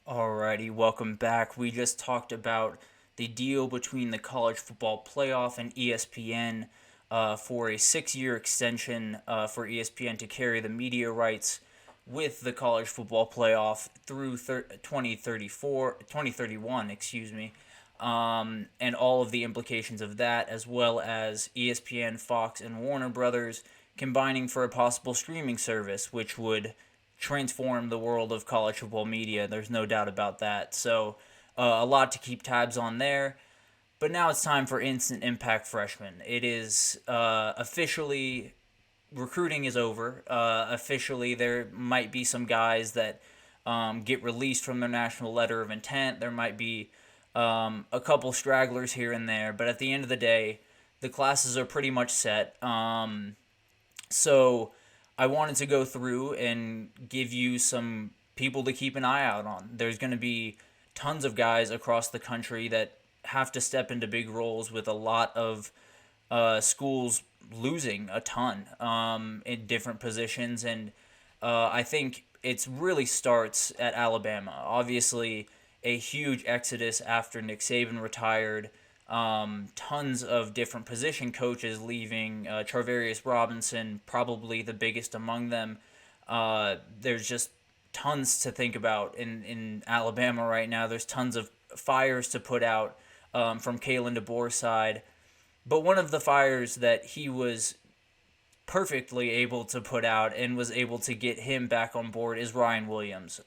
Alrighty, welcome back. We just talked about the deal between the College Football Playoff and ESPN for a 6 year extension for ESPN to carry the media rights with the College Football Playoff through 2031, excuse me, and all of the implications of that, as well as ESPN, Fox, and Warner Brothers combining for a possible streaming service, which would transform the world of college football media. There's no doubt about that. So, a lot to keep tabs on there. But now it's time for instant impact freshmen. It is officially recruiting is over. Officially, there might be some guys that get released from their national letter of intent. There might be a couple stragglers here and there, but at the end of the day, the classes are pretty much set. So I wanted to go through and give you some people to keep an eye out on. There's going to be tons of guys across the country that have to step into big roles with a lot of schools losing a ton in different positions. And I think it really starts at Alabama. Obviously, a huge exodus after Nick Saban retired. Tons of different position coaches leaving. Charvarius Robinson, probably the biggest among them. There's just tons to think about in Alabama right now. There's tons of fires to put out from Kalen DeBoer's side. But one of the fires that he was perfectly able to put out and was able to get him back on board is Ryan Williams.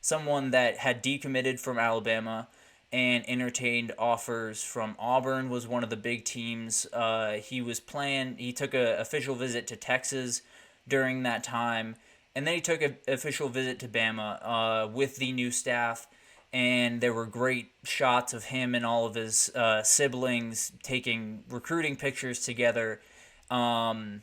Someone that had decommitted from Alabama and entertained offers from Auburn, was one of the big teams. He took an official visit to Texas during that time, and then he took an official visit to Bama with the new staff, and there were great shots of him and all of his siblings taking recruiting pictures together. And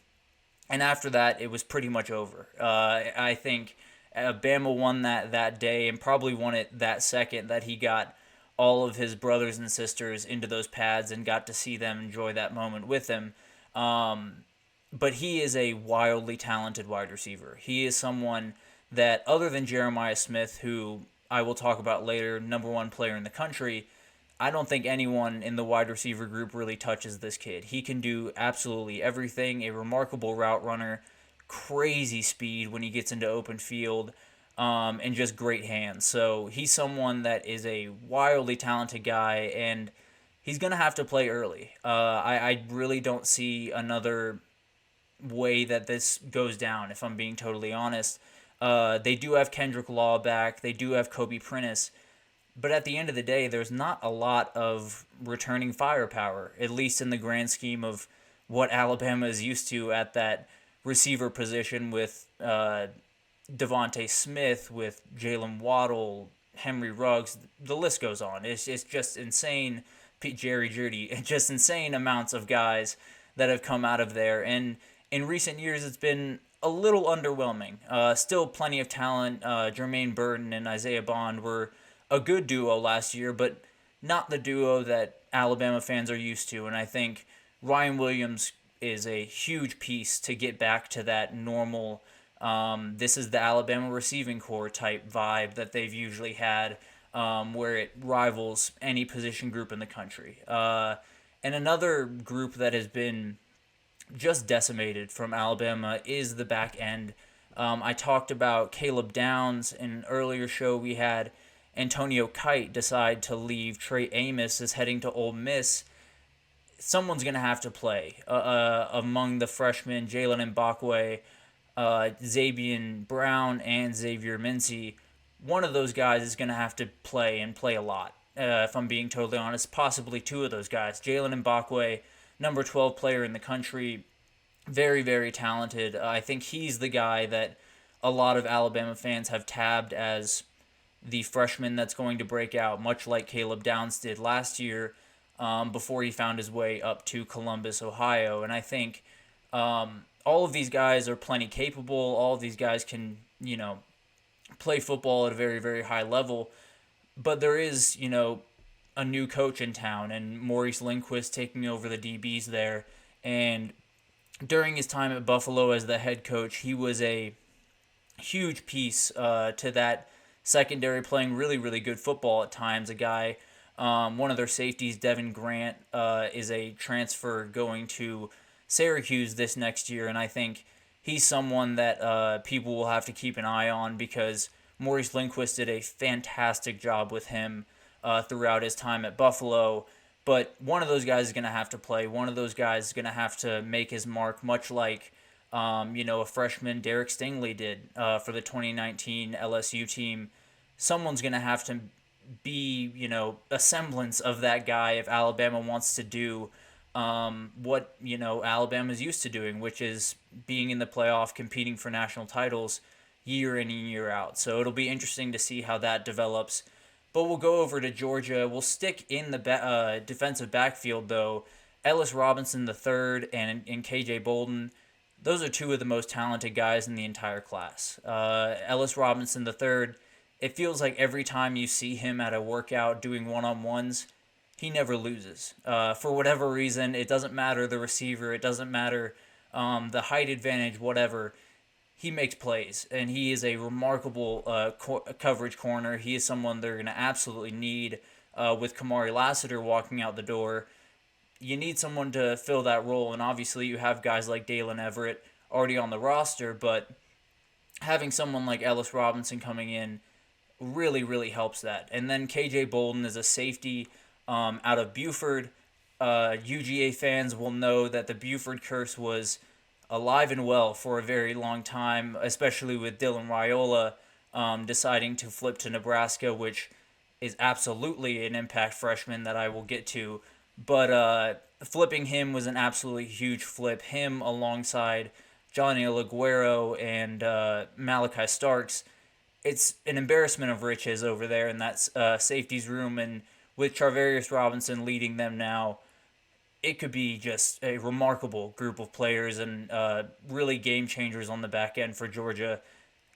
after that, it was pretty much over. I think Bama won that day and probably won it that second that he got all of his brothers and sisters into those pads and got to see them enjoy that moment with him. But he is a wildly talented wide receiver. He is someone that, other than Jeremiah Smith, who I will talk about later, number one player in the country, I don't think anyone in the wide receiver group really touches this kid. He can do absolutely everything, a remarkable route runner, crazy speed when he gets into open field, and just great hands. So he's someone that is a wildly talented guy, and he's going to have to play early. I really don't see another way that this goes down, if I'm being totally honest. They do have Kendrick Law back. They do have Kobe Prentice. But at the end of the day, there's not a lot of returning firepower, at least in the grand scheme of what Alabama is used to at that receiver position with Devontae Smith, with Jalen Waddle, Henry Ruggs. The list goes on. It's just insane. Jerry Jeudy, just insane amounts of guys that have come out of there. And in recent years, it's been a little underwhelming. Still plenty of talent. Jermaine Burton and Isaiah Bond were a good duo last year, but not the duo that Alabama fans are used to. And I think Ryan Williams is a huge piece to get back to that normal, this is the Alabama receiving corps type vibe that they've usually had, where it rivals any position group in the country. And another group that has been just decimated from Alabama is the back end. I talked about Caleb Downs in an earlier show. We had Antonio Kite decide to leave. Trey Amos is heading to Ole Miss. Someone's going to have to play among the freshmen, Jalen Mbakwe, Xavier Brown, and Xavier Mincy. One of those guys is going to have to play and play a lot, if I'm being totally honest. Possibly two of those guys. Jalen Mbakwe, number 12 player in the country, very, very talented. I think he's the guy that a lot of Alabama fans have tabbed as the freshman that's going to break out, much like Caleb Downs did last year, before he found his way up to Columbus, Ohio. And I think all of these guys are plenty capable. All of these guys can, play football at a very, very high level. But there is, a new coach in town, and Maurice Lindquist taking over the DBs there. And during his time at Buffalo as the head coach, he was a huge piece to that secondary playing really, really good football at times. A guy, one of their safeties, Devin Grant, is a transfer going to Syracuse this next year, and I think he's someone that people will have to keep an eye on because Maurice Lindquist did a fantastic job with him throughout his time at Buffalo. But one of those guys is going to have to play. One of those guys is going to have to make his mark, much like a freshman Derek Stingley did for the 2019 LSU team. Someone's going to have to be, a semblance of that guy if Alabama wants to do what, Alabama's used to doing, which is being in the playoff, competing for national titles year in and year out. So it'll be interesting to see how that develops. But we'll go over to Georgia. We'll stick in the defensive backfield, though. Ellis Robinson III and KJ Bolden, those are two of the most talented guys in the entire class. Ellis Robinson III, it feels like every time you see him at a workout doing one-on-ones, he never loses. For whatever reason, it doesn't matter the receiver, it doesn't matter the height advantage, whatever. He makes plays, and he is a remarkable coverage corner. He is someone they're going to absolutely need with Kamari Lassiter walking out the door. You need someone to fill that role, and obviously you have guys like Dalen Everett already on the roster, but having someone like Ellis Robinson coming in really, really helps that. And then KJ Bolden is a safety out of Buford. UGA fans will know that the Buford curse was alive and well for a very long time, especially with Dylan Raiola deciding to flip to Nebraska, which is absolutely an impact freshman that I will get to. But flipping him was an absolutely huge flip. Him alongside Johnny Laguero and Malachi Starks. It's an embarrassment of riches over there in that safeties room, and with Charvarius Robinson leading them now, it could be just a remarkable group of players and really game changers on the back end for Georgia,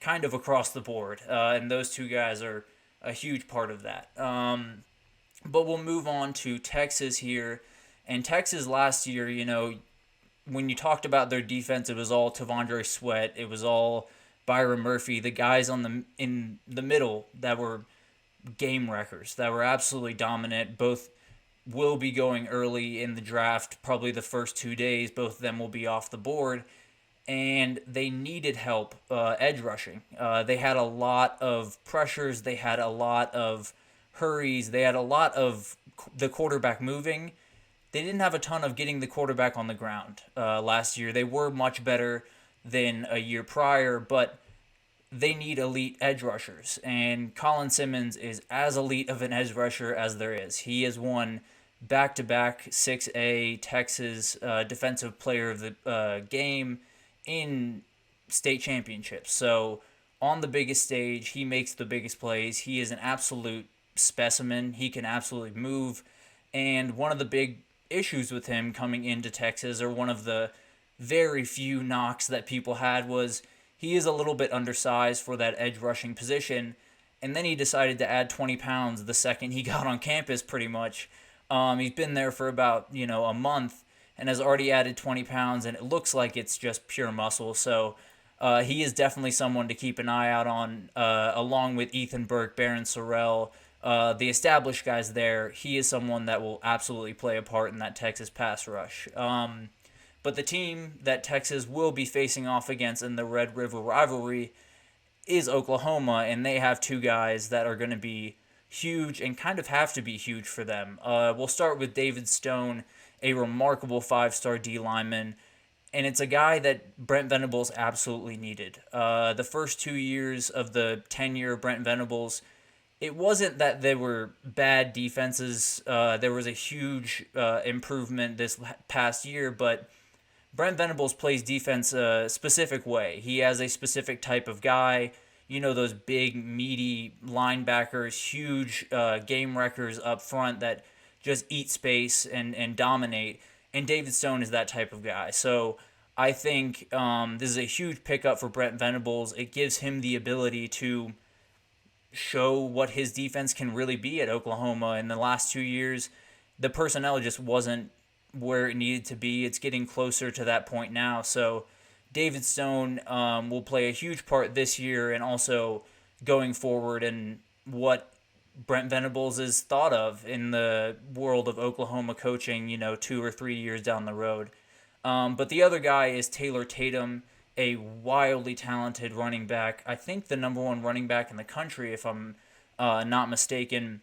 kind of across the board. And those two guys are a huge part of that. But we'll move on to Texas here. And Texas last year, when you talked about their defense, it was all Tavondre Sweat. It was all Byron Murphy, the guys in the middle that were game wreckers, that were absolutely dominant. Both will be going early in the draft, probably the first 2 days. Both of them will be off the board. And they needed help edge rushing. They had a lot of pressures. They had a lot of hurries. They had a lot of the quarterback moving. They didn't have a ton of getting the quarterback on the ground last year. They were much better than a year prior, but they need elite edge rushers. And Colin Simmons is as elite of an edge rusher as there is. He has won back-to-back 6A Texas Defensive Player of the Game in state championships. So on the biggest stage, he makes the biggest plays. He is an absolute specimen. He can absolutely move. And one of the big issues with him coming into Texas, or one of the very few knocks that people had, was he is a little bit undersized for that edge rushing position. And then he decided to add 20 pounds the second he got on campus, pretty much. He's been there for about, a month and has already added 20 pounds, and it looks like it's just pure muscle. So he is definitely someone to keep an eye out on, along with Ethan Burke, Barron Sorrell, the established guys there. He is someone that will absolutely play a part in that Texas pass rush. But the team that Texas will be facing off against in the Red River rivalry is Oklahoma, and they have two guys that are going to be huge and kind of have to be huge for them. We'll start with David Stone, a remarkable 5-star D lineman, and it's a guy that Brent Venables absolutely needed. The first 2 years of the tenure of Brent Venables, it wasn't that there were bad defenses. There was a huge improvement this past year, but Brent Venables plays defense a specific way. He has a specific type of guy. Those big, meaty linebackers, huge game wreckers up front that just eat space and dominate. And David Stone is that type of guy. So I think this is a huge pickup for Brent Venables. It gives him the ability to show what his defense can really be at Oklahoma. In the last 2 years, the personnel just wasn't where it needed to be. It's getting closer to that point now. So David Stone will play a huge part this year, and also going forward and what Brent Venables is thought of in the world of Oklahoma coaching, 2 or 3 years down the road. But the other guy is Taylor Tatum, a wildly talented running back. I think the number one running back in the country, if I'm not mistaken.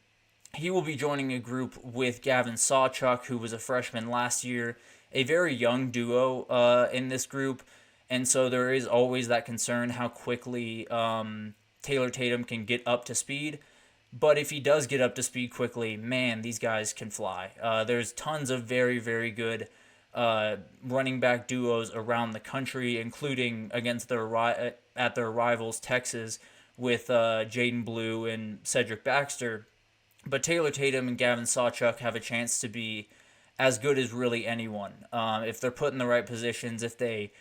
He will be joining a group with Gavin Sawchuk, who was a freshman last year, a very young duo in this group. And so there is always that concern how quickly Taylor Tatum can get up to speed. But if he does get up to speed quickly, man, these guys can fly. There's tons of very, very good running back duos around the country, including against at their rivals Texas with Jaden Blue and Cedric Baxter. But Taylor Tatum and Gavin Sawchuk have a chance to be as good as really anyone. If they're put in the right positions, if they,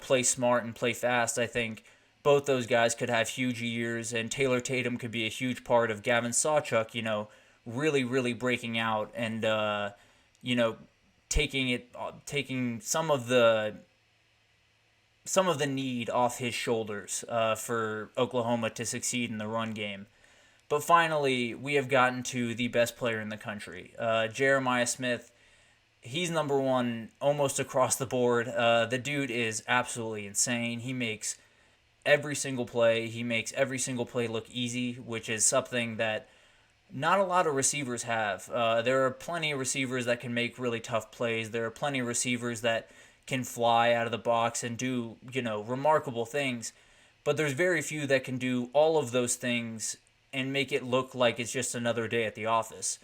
play smart and play fast, I think both those guys could have huge years, and Taylor Tatum could be a huge part of Gavin Sawchuk, really, really breaking out and, you know, taking some of the need off his shoulders for Oklahoma to succeed in the run game. But finally, we have gotten to the best player in the country, Jeremiah Smith. He's number one almost across the board. The dude is absolutely insane. He makes every single play. He makes every single play look easy, which is something that not a lot of receivers have. There are plenty of receivers that can make really tough plays. There are plenty of receivers that can fly out of the box and do, remarkable things. But there's very few that can do all of those things and make it look like it's just another day at the office.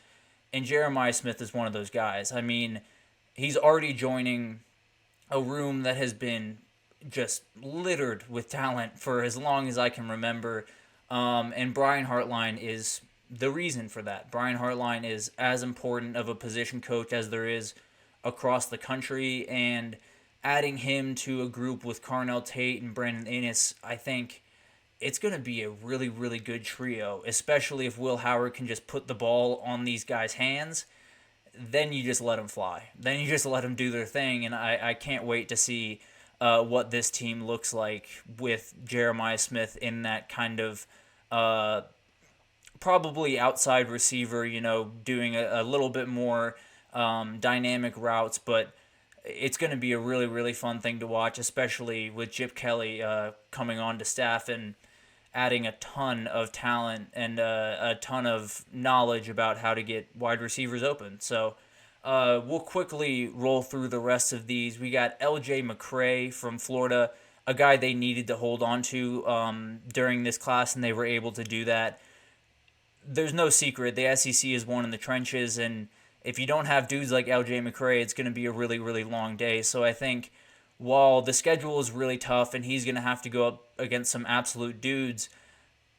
And Jeremiah Smith is one of those guys. I mean, he's already joining a room that has been just littered with talent for as long as I can remember. And Brian Hartline is the reason for that. Brian Hartline is as important of a position coach as there is across the country, and adding him to a group with Carnell Tate and Brandon Innes, I think it's going to be a really, really good trio, especially if Will Howard can just put the ball on these guys' hands. Then you just let them fly. Then you just let them do their thing, and I can't wait to see what this team looks like with Jeremiah Smith in that kind of probably outside receiver, doing a little bit more dynamic routes, but it's going to be a really, really fun thing to watch, especially with Chip Kelly coming on to staff and adding a ton of talent and a ton of knowledge about how to get wide receivers open. So we'll quickly roll through the rest of these. We got LJ McCray from Florida, a guy they needed to hold on to during this class, and they were able to do that. There's no secret. The SEC is one in the trenches, and if you don't have dudes like LJ McCray, it's going to be a really, really long day. So I think while the schedule is really tough and he's going to have to go up against some absolute dudes,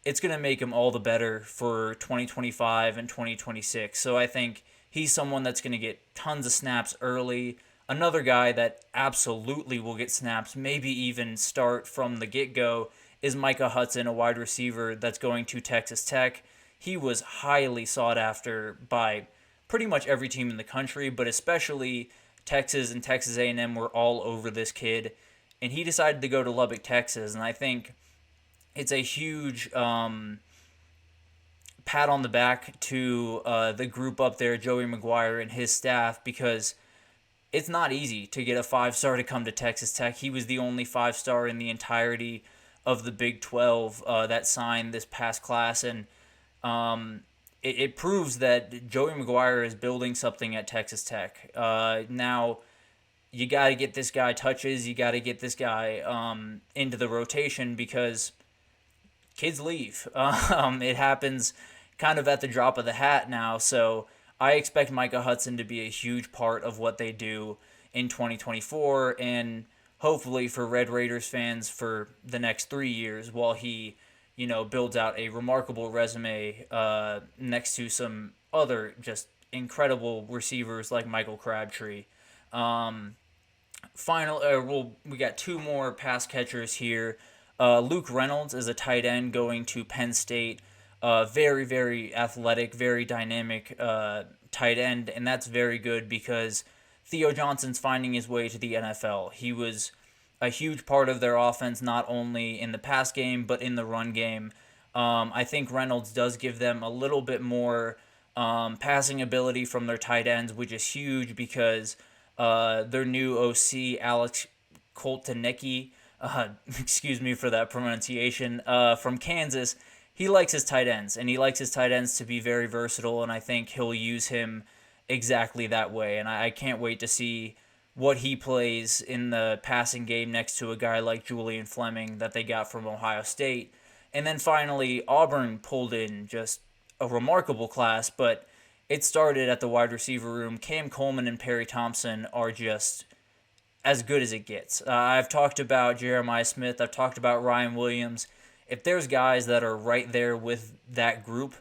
it's going to make him all the better for 2025 and 2026. So I think he's someone that's going to get tons of snaps early. Another guy that absolutely will get snaps, maybe even start from the get-go, is Micah Hudson, a wide receiver that's going to Texas Tech. He was highly sought after by pretty much every team in the country, but especially Texas and Texas A&M were all over this kid, and he decided to go to Lubbock, Texas, and I think it's a huge pat on the back to the group up there, Joey McGuire and his staff, because it's not easy to get a 5-star to come to Texas Tech. He was the only 5-star in the entirety of the Big 12 that signed this past class, and it proves that Joey McGuire is building something at Texas Tech. Now, you got to get this guy touches. You got to get this guy into the rotation because kids leave. It happens kind of at the drop of the hat now. So I expect Micah Hudson to be a huge part of what they do in 2024 and hopefully for Red Raiders fans for the next 3 years while he builds out a remarkable resume next to some other just incredible receivers like Michael Crabtree. We got 2 more pass catchers here. Luke Reynolds is a tight end going to Penn State. Very, very athletic, very dynamic tight end, and that's very good because Theo Johnson's finding his way to the NFL. He was a huge part of their offense, not only in the pass game, but in the run game. I think Reynolds does give them a little bit more passing ability from their tight ends, which is huge because their new OC, Alex Koltanecki, excuse me for that pronunciation, from Kansas, he likes his tight ends, and he likes his tight ends to be very versatile, and I think he'll use him exactly that way. And I can't wait to see what he plays in the passing game next to a guy like Julian Fleming that they got from Ohio State. And then finally, Auburn pulled in just a remarkable class, but it started at the wide receiver room. Cam Coleman and Perry Thompson are just as good as it gets. I've talked about Jeremiah Smith. I've talked about Ryan Williams. If there's guys that are right there with that group,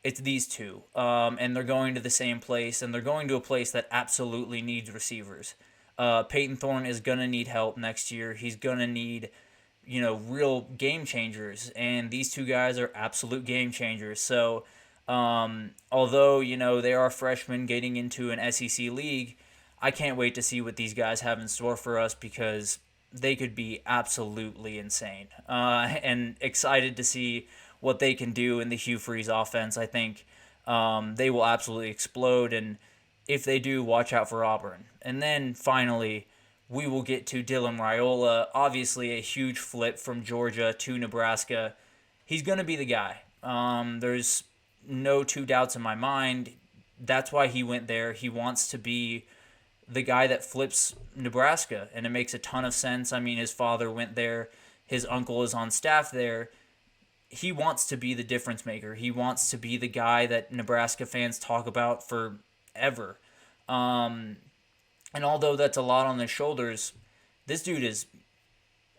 it's these two. And they're going to the same place, and they're going to a place that absolutely needs receivers. Peyton Thorne is going to need help next year. He's going to need, real game changers. And these two guys are absolute game changers. So, although, they are freshmen getting into an SEC league, I can't wait to see what these guys have in store for us because they could be absolutely insane. And excited to see what they can do in the Hugh Freeze offense. I think they will absolutely explode. And if they do, watch out for Auburn. And then finally, we will get to Dylan Raiola. Obviously, a huge flip from Georgia to Nebraska. He's going to be the guy. There's no two doubts in my mind. That's why he went there. He wants to be the guy that flips Nebraska, and it makes a ton of sense. I mean, his father went there. His uncle is on staff there. He wants to be the difference maker. He wants to be the guy that Nebraska fans talk about forever. And although that's a lot on his shoulders, this dude is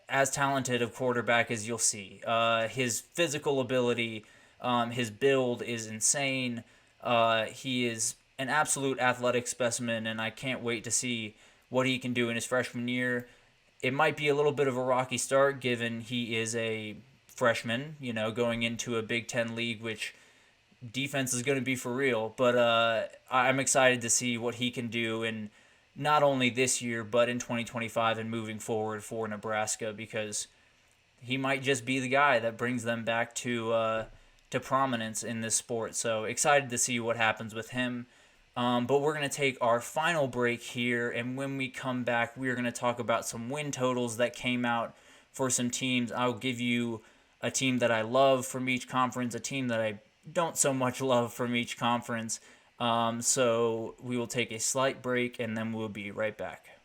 as talented a quarterback as you'll see. His physical ability, his build is insane. He is an absolute athletic specimen, and I can't wait to see what he can do in his freshman year. It might be a little bit of a rocky start given he is a freshman, going into a Big Ten league, which defense is going to be for real. But I'm excited to see what he can do in not only this year, but in 2025 and moving forward for Nebraska, because he might just be the guy that brings them back to prominence in this sport. So excited to see what happens with him. But we're going to take our final break here, and when we come back, we're going to talk about some win totals that came out for some teams. I'll give you a team that I love from each conference, a team that I don't so much love from each conference. So we will take a slight break, and then we'll be right back.